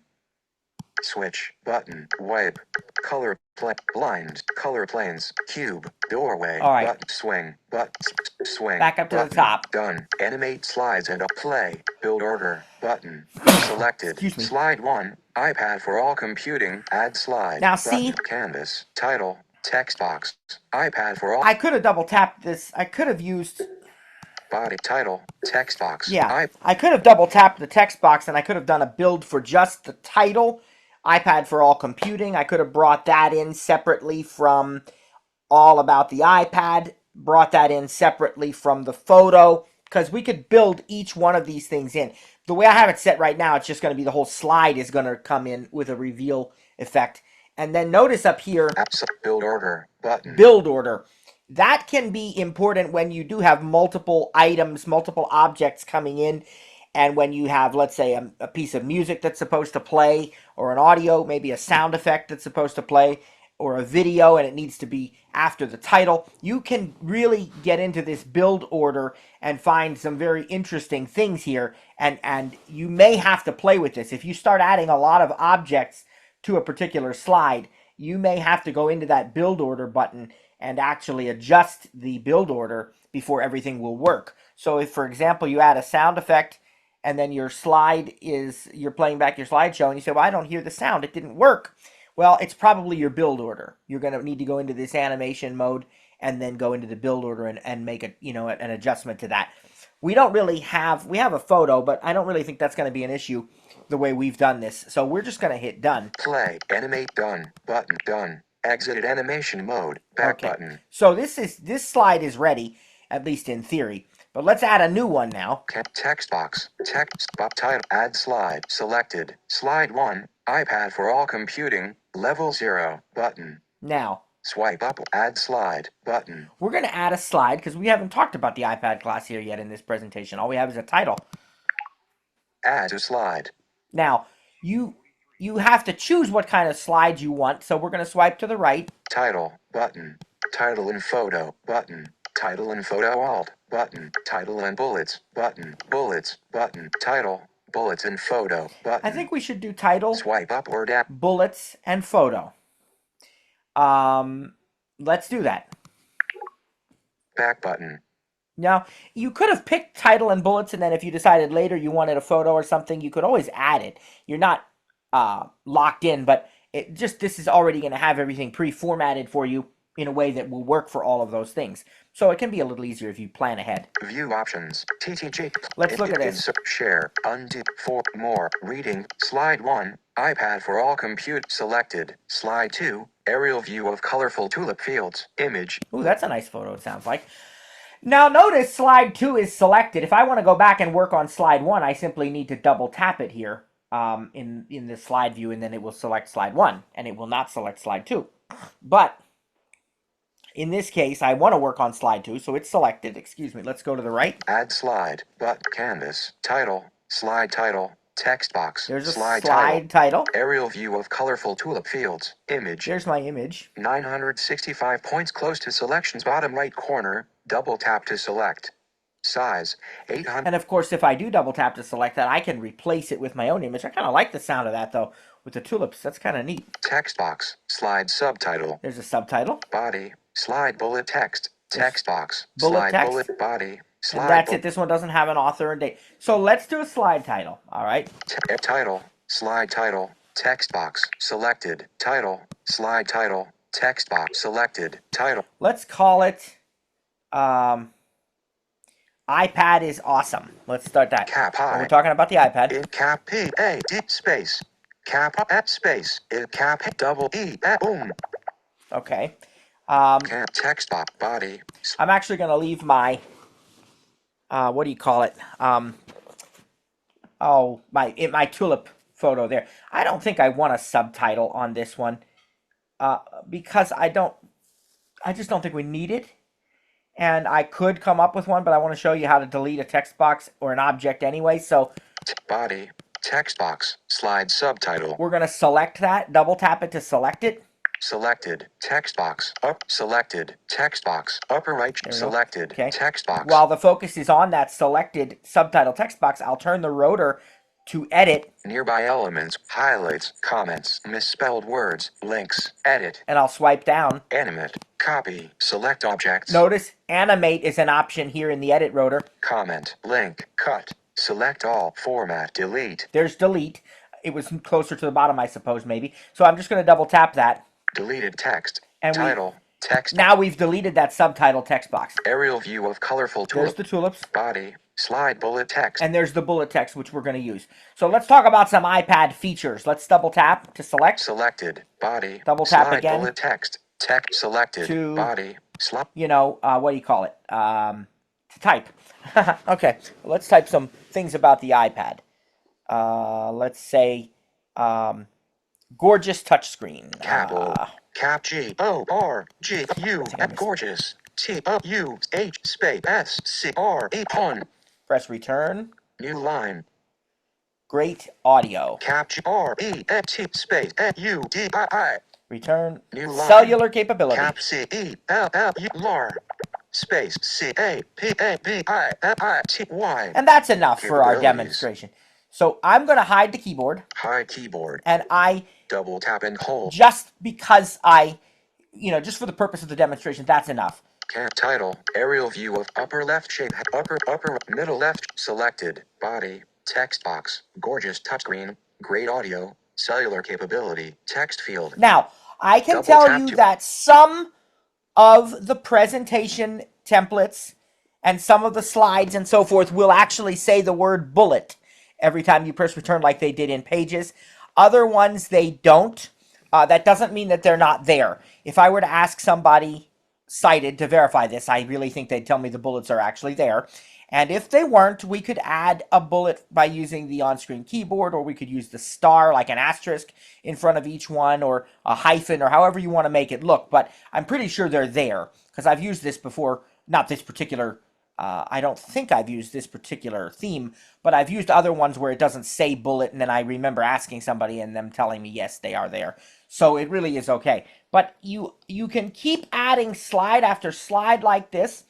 Switch. Button. Wipe. Color. Blind. Color planes. Cube. Doorway. All right. Button. Swing. Swing. Back up to button. the top. Done. Animate slides and play. Build order. Button. Selected. Excuse me. Slide 1. iPad for all computing. Add slide. Now button. see. Canvas. Title. Text box. iPad for all. I could have double tapped this. I could have used... Body title. Text box. Yeah. I could have double tapped the text box and I could have done a build for just the title. iPad for all computing. I could have brought that in separately from all about the iPad. Brought that in separately from the photo. Because we could build each one of these things in. The way I have it set right now, it's just going to be the whole slide is going to come in with a reveal effect. And then notice up here, build order button. Build order. That can be important when you do have multiple items, multiple objects coming in. And when you have, let's say, a piece of music that's supposed to play, or an audio, maybe a sound effect that's supposed to play, or a video and it needs to be after the title, you can really get into this build order and find some very interesting things here. And you may have to play with this. If you start adding a lot of objects to a particular slide, you may have to go into that build order button and actually adjust the build order before everything will work. So if, for example, you add a sound effect and then your slide is, you're playing back your slideshow and you say, well, I don't hear the sound, it didn't work. Well, it's probably your build order. You're going to need to go into this animation mode and then go into the build order and make a, an adjustment to that. We don't really have, we have a photo, but I don't really think that's going to be an issue the way we've done this. So we're just going to hit done. Play, animate, done, button, done. Exited animation mode, back button. So this slide is ready, at least in theory. But let's add a new one now. Text box, text box title, add slide, selected. Slide 1, iPad for all computing, level 0, button. Now, swipe up, add slide, button. We're going to add a slide because we haven't talked about the iPad class here yet in this presentation. All we have is a title. Add a slide. Now, you have to choose what kind of slide you want, so we're going to swipe to the right. Title, button. Title and photo, button. Title and photo alt, button. Title and bullets, button. Bullets, button. Title, bullets and photo, button. I think we should do title, swipe up or down, bullets, and photo. Let's do that. Back button. Now, you could have picked title and bullets, and then if you decided later you wanted a photo or something, you could always add it. You're not locked in, but this is already going to have everything pre-formatted for you in a way that will work for all of those things. So it can be a little easier if you plan ahead. View options. TTG. Let's look at this. Insert, share. Undo. For more. Reading. Slide 1. iPad for all compute. Selected. Slide 2. Aerial view of colorful tulip fields. Image. Ooh, that's a nice photo, it sounds like. Now notice slide 2 is selected. If I want to go back and work on slide 1, I simply need to double tap it here in the slide view, and then it will select slide 1, and it will not select slide 2. But in this case, I want to work on slide 2, so it's selected. Excuse me, let's go to the right. Add slide, but canvas, title, slide title, text box. There's a slide title. Aerial view of colorful tulip fields. Image. There's my image. 965 points close to selection's bottom right corner. Double tap to select. Size, 800. And of course, if I do double tap to select that, I can replace it with my own image. I kind of like the sound of that, though, with the tulips. That's kind of neat. Text box, slide subtitle. There's a subtitle. Body, slide bullet text. Text box, bullet slide text. Bullet body. Slide and that's it. This one doesn't have an author and date. So let's do a slide title. All right. Title, slide title, text box, selected, title, slide title, text box, selected, title. Let's call it iPad is awesome. Let's start that. Cap I. We're talking about the iPad. In cap P-A-D space. Cap at space. In cap double E at boom. Okay. Text box body. I'm actually going to leave my what do you call it? My tulip photo there. I don't think I want a subtitle on this one because I just don't think we need it. And I could come up with one, but I want to show you how to delete a text box or an object anyway. So body, text box, slide subtitle. We're going to select that, double tap it to select it. Selected, text box, up, selected, text box, upper right, selected, okay. Text box. While the focus is on that selected subtitle text box, I'll turn the rotor to edit. Nearby elements, highlights, comments, misspelled words, links, edit. And I'll swipe down. Animate, copy, select objects. Notice animate is an option here in the edit rotor. Comment, link, cut, select all, format, delete. There's delete. It was closer to the bottom, I suppose, maybe. So I'm just going to double tap that. Deleted text, and title, text. Now we've deleted that subtitle text box. Aerial view of colorful tulip. There's the tulips. Body, slide bullet text. And there's the bullet text, which we're going to use. So let's talk about some iPad features. Let's double tap to select. Selected, body. Double tap slide again. Bullet text, text selected, to, body. You know, what do you call it? To type. Okay, let's type some things about the iPad. Let's say, gorgeous touchscreen. Cap G-O-R-G-U gorgeous T-O-U-H space S-C-R-E on. Press return. New line. Great audio. Cap G-R-E-T space N-U-D-I-I. Return. New line. Cellular capability. Cap C-E-L-L-U-L-A-R. Space C-A-P-A-B-I-L-I-T-Y. And that's enough for our demonstration. So I'm going to hide the keyboard. Hide keyboard. And I double tap and hold. Just because just for the purpose of the demonstration, that's enough. Title, aerial view of upper left shape, upper, middle left, selected, body, text box, gorgeous touchscreen, great audio, cellular capability, text field. Now, I can tell you that some of the presentation templates and some of the slides and so forth will actually say the word bullet every time you press return like they did in Pages. Other ones, they don't. That doesn't mean that they're not there. If I were to ask somebody cited to verify this, I really think they'd tell me the bullets are actually there. And if they weren't, we could add a bullet by using the on-screen keyboard, or we could use the star, like an asterisk, in front of each one, or a hyphen, or however you want to make it look. But I'm pretty sure they're there, because I've used this before, not this particular I don't think I've used this particular theme, but I've used other ones where it doesn't say bullet, and then I remember asking somebody and them telling me, yes, they are there. So it really is okay. But you can keep adding slide after slide like this.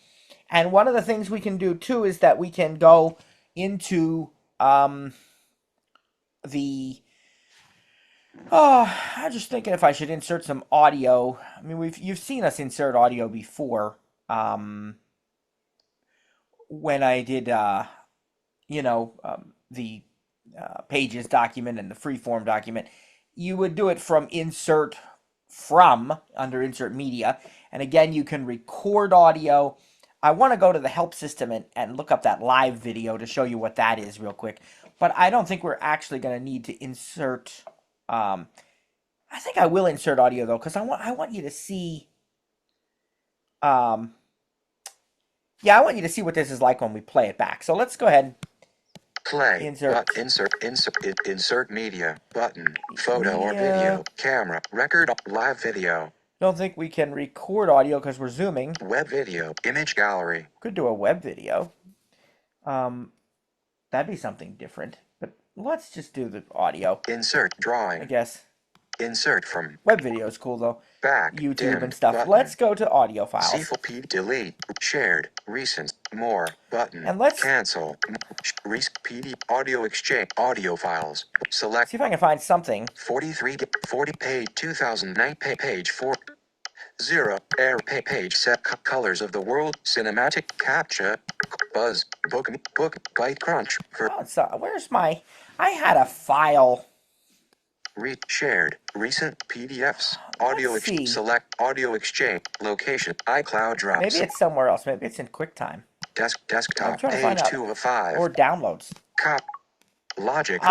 And one of the things we can do, too, is that we can go into I'm just thinking if I should insert some audio. I mean, you've seen us insert audio before. when I did, the pages document and the freeform document, you would do it from insert from under insert media. And again, you can record audio. I want to go to the help system and look up that live video to show you what that is real quick. But I don't think we're actually going to need to insert. I think I will insert audio though, because I want you to see. Yeah, I want you to see what this is like when we play it back. So let's go ahead. Play. Insert. Insert media. Button. Photo or video. Camera. Record. Live video. Don't think we can record audio because we're zooming. Web video. Image gallery. Could do a web video. That'd be something different. But let's just do the audio. Insert drawing. I guess. Insert from. Web video is cool though. Back. YouTube dimmed, and stuff. button. Let's go to audio files. C4P delete. Shared. Recent. More. Button. And let's cancel. PD audio exchange. Audio files. Select. see if I can find something. 40 page 2009 page 4. 0 air page set colors of the world cinematic capture buzz book byte crunch for Where's my? I had a file. shared recent PDFs audio select audio exchange location iCloud drops. Maybe it's somewhere else. Maybe it's in QuickTime. Desktop page 2 of 5 or downloads. Logic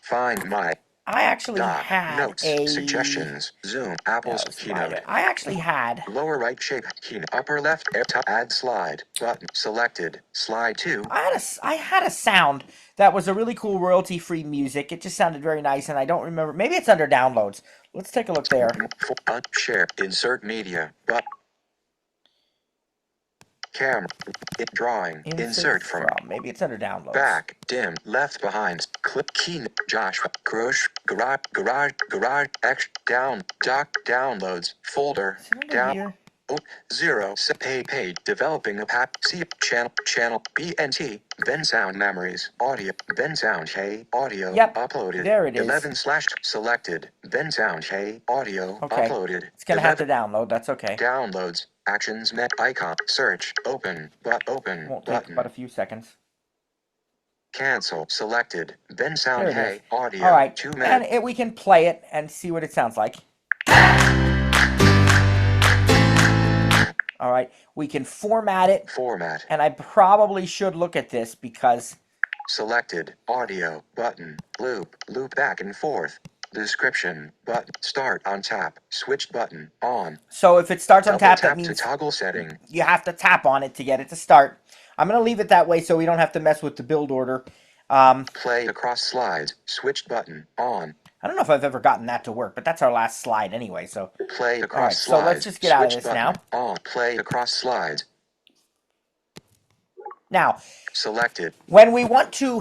find my. I actually had notes, suggestions, Zoom, Apple's Keynote. I actually had lower right shape, Keynote, upper left, add slide, button, selected, slide 2. I had a sound that was a really cool royalty-free music. It just sounded very nice, and I don't remember. Maybe it's under downloads. Let's take a look there. Share, insert media, but camera, drawing, insert from. Maybe it's under downloads. Back, dim, left behind, clip key, Joshua, garage, X, down, downloads, folder, down, here? 0, page, developing a C, channel, BNT, Ben Sound Memories, audio, Ben Sound, audio, uploaded, there it is. 11 / selected, Ben Sound, audio, uploaded. It's going to have to download, that's okay. Downloads. Actions met icon search open won't take but a few seconds. Cancel selected Ben Sound audio. All right, 2 minutes. And we can play it and see what it sounds like. All right, we can format it. And I probably should look at this because selected audio button loop back and forth. Description button start on tap switch button on. So if it starts on tap, that means to toggle setting. You have to tap on it to get it to start. I'm going to leave it that way so we don't have to mess with the build order. Play across slides switched button on. I don't know if I've ever gotten that to work, but that's our last slide anyway. So play across slides. So let's just get out of this now. On play across slides. Now, selected. When we want to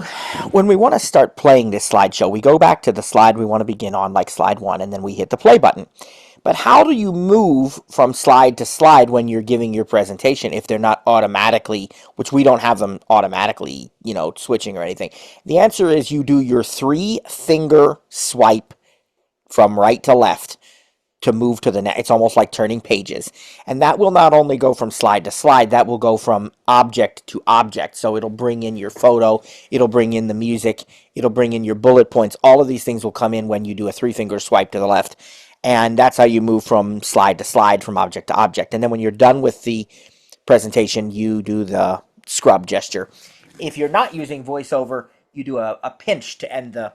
start playing this slideshow, we go back to the slide we want to begin on, like slide 1, and then we hit the play button. But how do you move from slide to slide when you're giving your presentation if they're not automatically, which we don't have them automatically, switching or anything? The answer is you do your 3-finger swipe from right to left to move to the next. It's almost like turning pages. And that will not only go from slide to slide, that will go from object to object. So it'll bring in your photo, it'll bring in the music, it'll bring in your bullet points. All of these things will come in when you do a 3-finger swipe to the left. And that's how you move from slide to slide, from object to object. And then when you're done with the presentation, you do the scrub gesture. If you're not using VoiceOver, you do a pinch to end the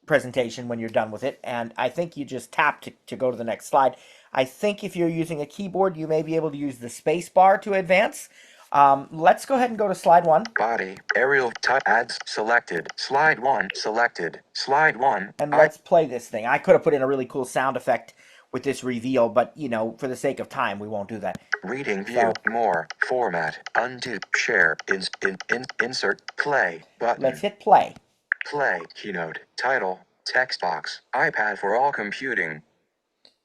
presentation when you're done with it, and I think you just tap to go to the next slide. I think if you're using a keyboard, you may be able to use the space bar to advance. Let's go ahead and go to slide 1. Body, aerial type ads selected, slide 1 selected, slide 1. And let's play this thing. I could have put in a really cool sound effect with this reveal, but for the sake of time, we won't do that. Reading view, more, format, undo, share, insert, play, button. Let's hit play. Play, keynote, title, text box, iPad for all computing.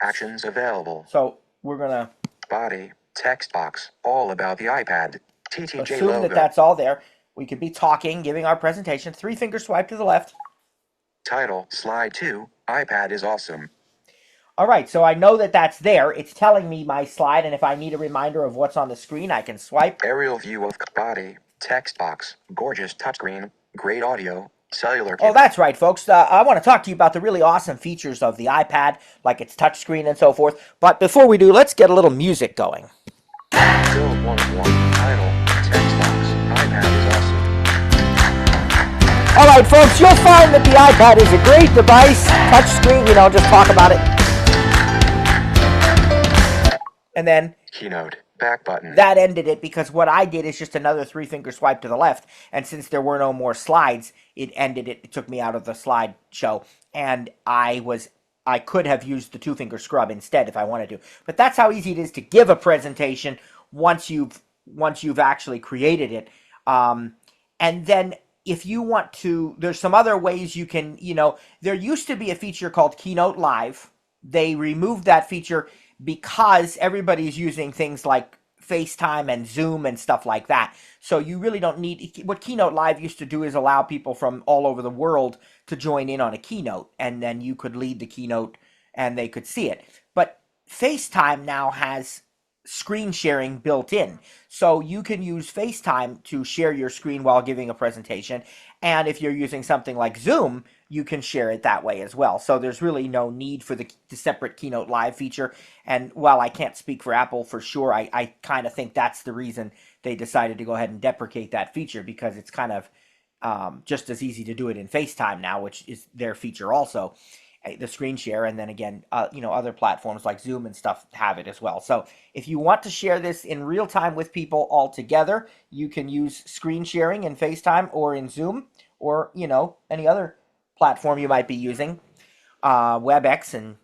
Actions available. So we're gonna body, text box, all about the iPad. TTJ assume logo. that's all there. We could be talking, giving our presentation. 3-finger swipe to the left. Title, slide 2, iPad is awesome. All right, so I know that that's there. It's telling me my slide, and if I need a reminder of what's on the screen, I can swipe. Aerial view of body, text box, gorgeous touchscreen, great audio, cellular. Oh, that's right, folks. I want to talk to you about the really awesome features of the iPad, like its touchscreen and so forth. But before we do, let's get a little music going. Build 1 of 1, title, text box, iPad is awesome. All right, folks, you'll find that the iPad is a great device. Touchscreen, just talk about it. And then Keynote, back button. that ended it, because what I did is just another 3-finger swipe to the left. And since there were no more slides, it ended it. It took me out of the slideshow. And I could have used the 2-finger scrub instead if I wanted to. But that's how easy it is to give a presentation once you've actually created it. And then if you want to, there's some other ways you can, there used to be a feature called Keynote Live. They removed that feature because everybody's using things like FaceTime and Zoom and stuff like that. So you really don't need, what Keynote Live used to do is allow people from all over the world to join in on a keynote, and then you could lead the keynote and they could see it. But FaceTime now has screen sharing built in. So you can use FaceTime to share your screen while giving a presentation. And if you're using something like Zoom, you can share it that way as well. So there's really no need for the separate Keynote Live feature. And while I can't speak for Apple for sure, I kind of think that's the reason they decided to go ahead and deprecate that feature, because it's kind of just as easy to do it in FaceTime now, which is their feature also, the screen share. And then again, other platforms like Zoom and stuff have it as well. So if you want to share this in real time with people all together, you can use screen sharing in FaceTime or in Zoom, or any other platform you might be using, WebEx and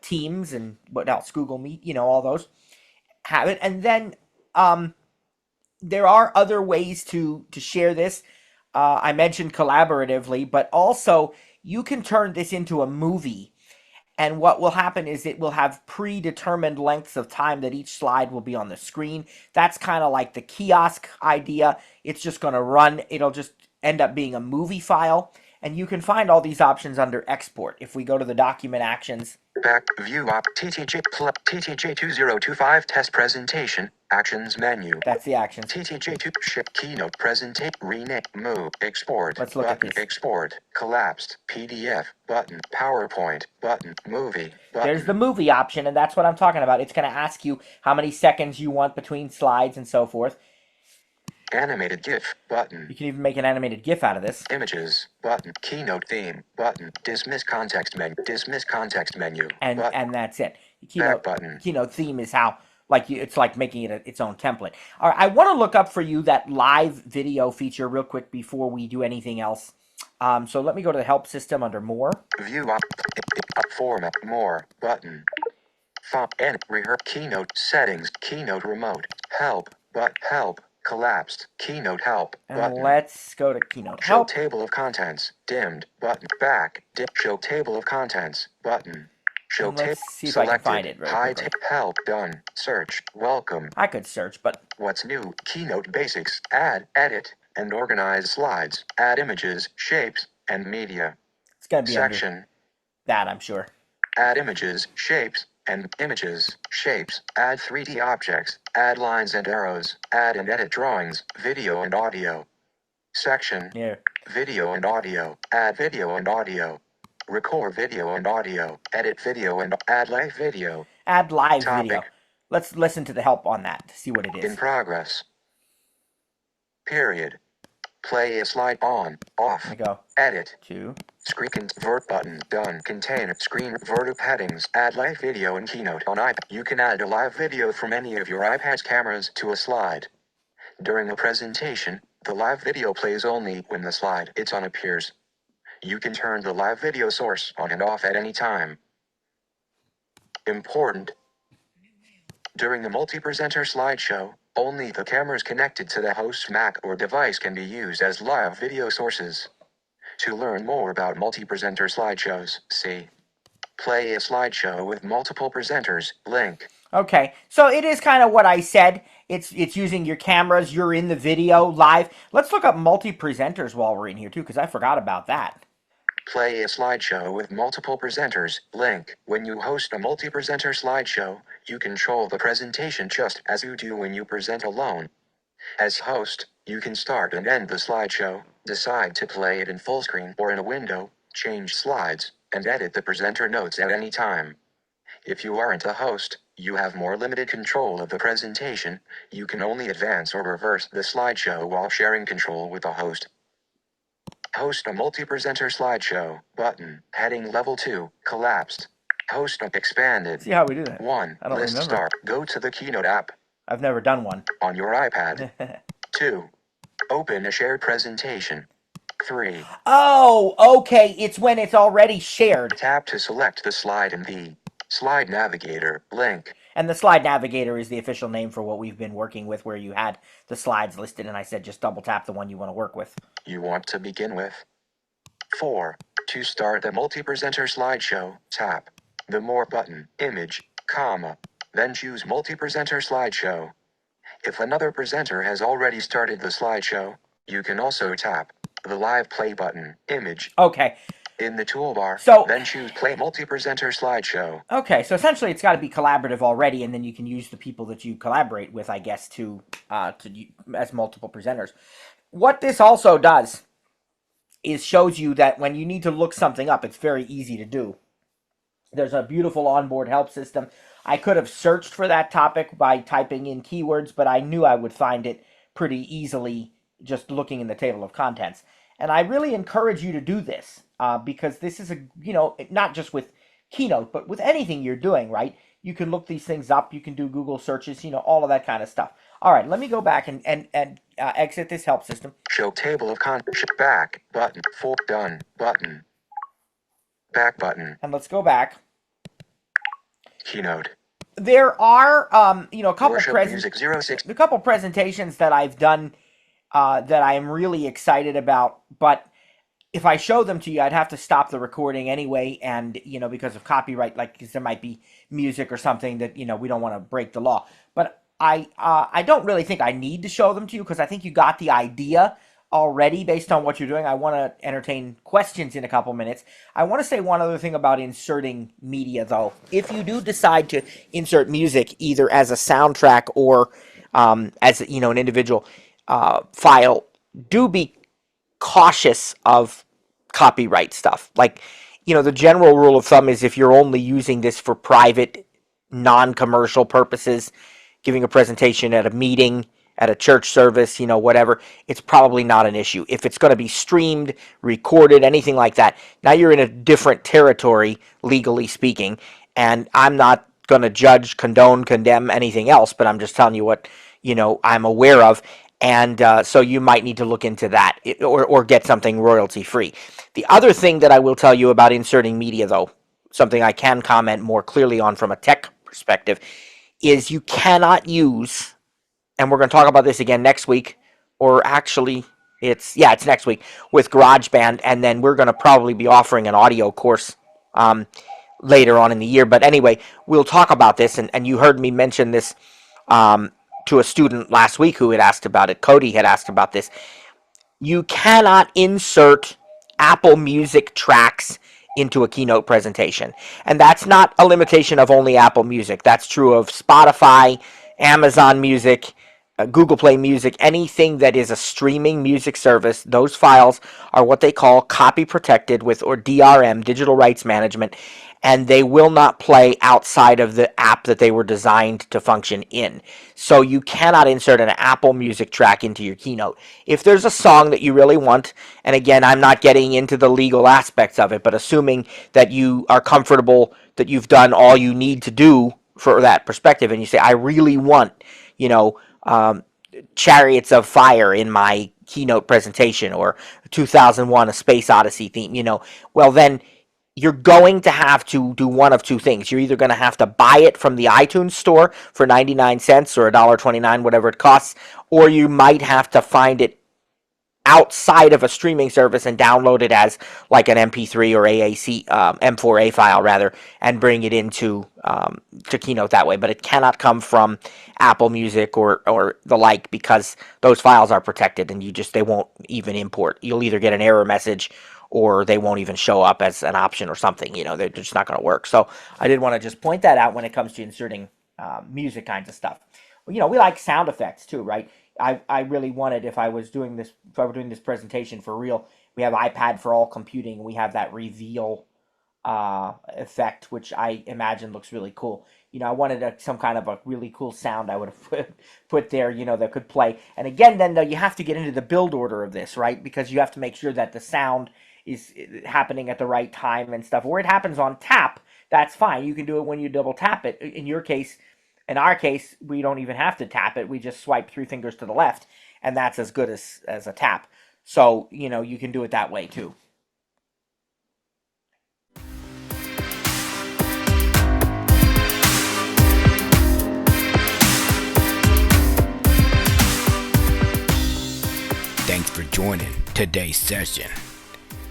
Teams and what else, Google Meet, all those have it. And then there are other ways to share this. I mentioned collaboratively, but also you can turn this into a movie. And what will happen is it will have predetermined lengths of time that each slide will be on the screen. That's kind of like the kiosk idea. It's just going to run. It'll just end up being a movie file. And you can find all these options under export. If we go to the document actions. Back view op TTJ 2025 test presentation actions menu. That's the actions. TTJ2 ship keynote presentation rename move export. Let's look button, at this. Export collapsed PDF button PowerPoint button movie button. There's the movie option, and that's what I'm talking about. It's going to ask you how many seconds you want between slides and so forth. Animated GIF button. You can even make an animated GIF out of this. Images button. Keynote theme button. Dismiss context menu. Dismiss context menu. And button. and that's it. Back button. Keynote theme is how it's like making it its own template. All right, I want to look up for you that live video feature real quick before we do anything else. So let me go to the help system under more. View up format more button. Font and rehearse keynote settings. Keynote remote help but help. Collapsed. Keynote help. And button. let's go to Keynote Show help. table of contents. Dimmed. Button. Back. Show table of contents. Button. Show table. Let's see if I can find it very High quickly. help. Done. Search. Welcome. I could search, but What's new? Keynote basics. Add, edit, and organize slides. Add images, shapes, and media. it's going to be Section. under that, I'm sure. Add images, shapes, and images, shapes. Add 3D objects. Add lines and arrows. Add and edit drawings. Video and audio. Section. Here. Video and audio. Add video and audio. Record video and audio. Edit video and add live video. Add live Topic. video. Let's listen to the help on that to see what it In is. progress. Period. Play a slide on, off. Here we go. Edit. 2. Screen convert button. Done. Container. Screen vertical headings. Add live video in Keynote on iPad. You can add a live video from any of your iPad's cameras to a slide. During a presentation, the live video plays only when the slide it's on appears. You can turn the live video source on and off at any time. Important. During the multi-presenter slideshow, only the cameras connected to the host's Mac or device can be used as live video sources. To learn more about multi-presenter slideshows, see Play a slideshow with multiple presenters, link. Okay, so it is kind of what I said. It's using your cameras. You're in the video live. Let's look up multi-presenters while we're in here, too, because I forgot about that. Play a slideshow with multiple presenters. Link. When you host a multi-presenter slideshow, you control the presentation just as you do when you present alone. As host, you can start and end the slideshow, decide to play it in full screen or in a window, change slides, and edit the presenter notes at any time. If you aren't a host, you have more limited control of the presentation. You can only advance or reverse the slideshow while sharing control with the host. Host a multi-presenter slideshow. Button. Heading level 2. Collapsed. Host expanded. See how we do that? 1. I don't List remember. start. Go to the Keynote app. I've never done one. On your iPad. 2. Open a shared presentation. 3. Oh, okay. It's when it's already shared. Tap to select the slide in the Slide Navigator link. And the slide navigator is the official name for what we've been working with, where you had the slides listed, and I said just double tap the one you want to work with. You want to begin with. 4. To start a multi-presenter slideshow, tap the More button, image, comma, then choose multi-presenter slideshow. If another presenter has already started the slideshow, you can also tap the Live Play button, image, Okay. in the toolbar, So- then choose Play Multi-Presenter Slideshow. Okay, so essentially it's got to be collaborative already, and then you can use the people that you collaborate with, I guess, to as multiple presenters. What this also does is shows you that when you need to look something up, it's very easy to do. There's a beautiful onboard help system. I could have searched for that topic by typing in keywords, but I knew I would find it pretty easily just looking in the table of contents. And I really encourage you to do this because this is not just with Keynote, but with anything you're doing, right? You can look these things up. You can do Google searches, all of that kind of stuff. All right, let me go back and exit this help system. Show table of contents. Back button. For done button. Back button. And let's go back. Keynote. There are, a couple Worship Music 06. a couple presentations that I've done that I'm really excited about, but if I show them to you, I'd have to stop the recording anyway, and because of copyright, because there might be music or something that we don't want to break the law. But I don't really think I need to show them to you because I think you got the idea already based on what you're doing. I want to entertain questions in a couple minutes. I want to say one other thing about inserting media, though. If you do decide to insert music either as a soundtrack or as an individual file, do be cautious of copyright stuff. The general rule of thumb is if you're only using this for private, non-commercial purposes, giving a presentation at a meeting, at a church service, whatever, it's probably not an issue. If it's going to be streamed, recorded, anything like that, now you're in a different territory, legally speaking, and I'm not going to judge, condone, condemn anything else, but I'm just telling you what, I'm aware of. And so you might need to look into that or get something royalty-free. The other thing that I will tell you about inserting media, though, something I can comment more clearly on from a tech perspective, is you cannot use, and we're going to talk about this again next week, or actually, it's next week, with GarageBand, and then we're going to probably be offering an audio course later on in the year. But anyway, we'll talk about this, and you heard me mention this to a student last week who had asked about it. Cody had asked about this. You cannot insert Apple Music tracks into a Keynote presentation. And that's not a limitation of only Apple Music. That's true of Spotify, Amazon Music, Google Play Music, anything that is a streaming music service. Those files are what they call copy protected or DRM, digital rights management, and they will not play outside of the app that they were designed to function in. So you cannot insert an Apple Music track into your Keynote. If there's a song that you really want, and again, I'm not getting into the legal aspects of it, but assuming that you are comfortable, that you've done all you need to do for that perspective, and you say, I really want, Chariots of Fire in my Keynote presentation, or 2001 A Space Odyssey theme, well then, you're going to have to do one of two things. You're either going to have to buy it from the iTunes store for 99 cents or $1.29, whatever it costs, or you might have to find it outside of a streaming service and download it as like an MP3 or AAC, M4A file rather, and bring it into to Keynote that way. But it cannot come from Apple Music or the like, because those files are protected and they won't even import. You'll either get an error message or they won't even show up as an option or something. They're just not going to work. So I did want to just point that out when it comes to inserting music kinds of stuff. Well, we like sound effects too, right? I really wanted, if I were doing this presentation for real, we have iPad for all computing. We have that reveal effect, which I imagine looks really cool. I wanted some kind of a really cool sound I would have put there, that could play. And again, then though, you have to get into the build order of this, right? Because you have to make sure that the sound is happening at the right time and stuff. Where it happens on tap, that's fine. You can do it when you double tap it. In our case, we don't even have to tap it. We just swipe 3 fingers to the left, and that's as good as a tap. So, you can do it that way too. Thanks for joining today's session.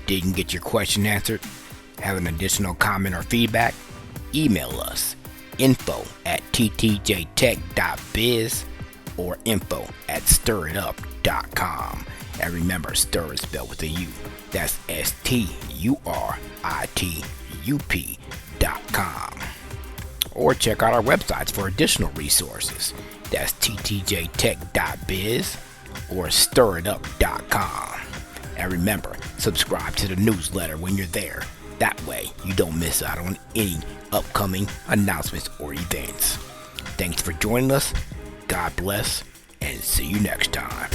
Didn't get your question answered? Have an additional comment or feedback? Email us info@ttjtech.biz or info@stiritup.com. And remember, stir is spelled with a U. That's STURITUP.com. Or check out our websites for additional resources. That's ttjtech.biz or stiritup.com. And remember, subscribe to the newsletter when you're there. That way, you don't miss out on any upcoming announcements or events. Thanks for joining us. God bless, and see you next time.